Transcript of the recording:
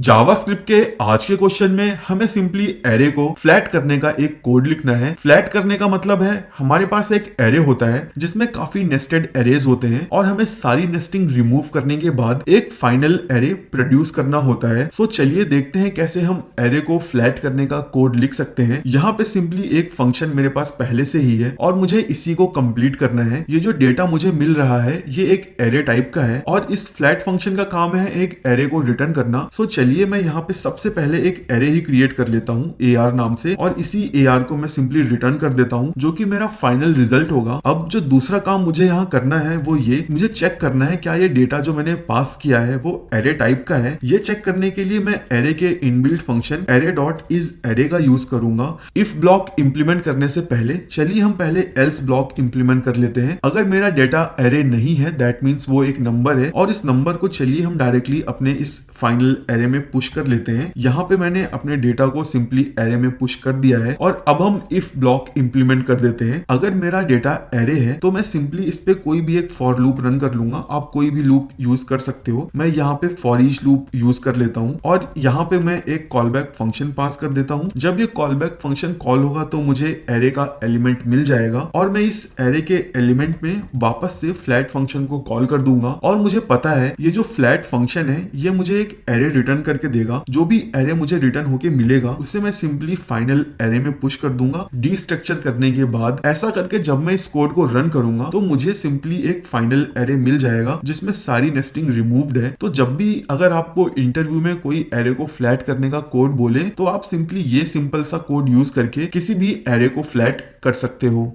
JavaScript के आज के क्वेश्चन में हमें सिंपली एरे को फ्लैट करने का एक कोड लिखना है। फ्लैट करने का मतलब है हमारे पास एक एरे होता है जिसमें काफी नेस्टेड एरेज होते हैं और हमें सारी नेस्टिंग रिमूव करने के बाद एक फाइनल एरे प्रोड्यूस करना होता है। सो चलिए देखते हैं कैसे हम एरे को फ्लैट करने का कोड लिख सकते हैं। यहाँ पे सिंपली एक फंक्शन मेरे पास पहले से ही है और मुझे इसी को कंप्लीट करना है। ये जो डेटा मुझे मिल रहा है ये एक एरे टाइप का है और इस फ्लैट फंक्शन का काम है एक एरे को रिटर्न करना। सो चलिए मैं यहाँ पे सबसे पहले एक एरे ही क्रिएट कर लेता हूँ AR नाम से और इसी AR को मैं सिंपली रिटर्न कर देता हूँ जो कि मेरा फाइनल रिजल्ट होगा। अब जो दूसरा काम मुझे यहाँ करना है वो ये मुझे चेक करना है क्या ये डेटा जो मैंने पास किया है वो एरे टाइप का है। ये चेक करने के लिए मैं एरे के इनबिल्ट फंक्शन array.isArray का यूज करूंगा। इफ ब्लॉक इंप्लीमेंट करने से पहले चलिए हम पहले एल्स ब्लॉक इंप्लीमेंट कर लेते हैं। अगर मेरा डेटा एरे नहीं है दैट मीन्स वो एक नंबर है और इस नंबर को चलिए हम डायरेक्टली अपने इस फाइनल एरे में पुश कर लेते हैं। यहाँ पे मैंने अपने डेटा को सिंपली एरे में पुश कर दिया है और अब हम इफ ब्लॉक इंप्लीमेंट कर देते हैं। अगर मेरा डेटा एरे है तो मैं सिंपली इस पे कोई भी एक फॉर लूप रन कर लूंगा। आप कोई भी लूप यूज कर सकते हो। मैं यहाँ पे फॉर ईच लूप यूज कर लेता हूँ और यहाँ पे मैं एक कॉल बैक फंक्शन पास कर देता हूँ। जब ये कॉल बैक फंक्शन कॉल होगा तो मुझे एरे का एलिमेंट मिल जाएगा और मैं इस एरे के एलिमेंट में वापस से फ्लैट फंक्शन को कॉल कर दूंगा और मुझे पता है ये जो फ्लैट फंक्शन है ये मुझे एक एरे रिटर्न करके देगा। जो भी एरे मुझे रिटर्न होके मिलेगा उसे मैं सिंपली फाइनल एरे में पुश कर दूंगा डीस्ट्रक्चर करने के बाद। ऐसा करके जब मैं इस कोड को रन करूंगा तो मुझे सिंपली एक फाइनल एरे मिल जाएगा जिसमें सारी नेस्टिंग रिमूव्ड है। तो जब भी अगर आपको इंटरव्यू में कोई एरे को फ्लैट करने का कोड बोले तो आप सिंपली ये सिंपल सा कोड यूज करके किसी भी एरे को फ्लैट कर सकते हो।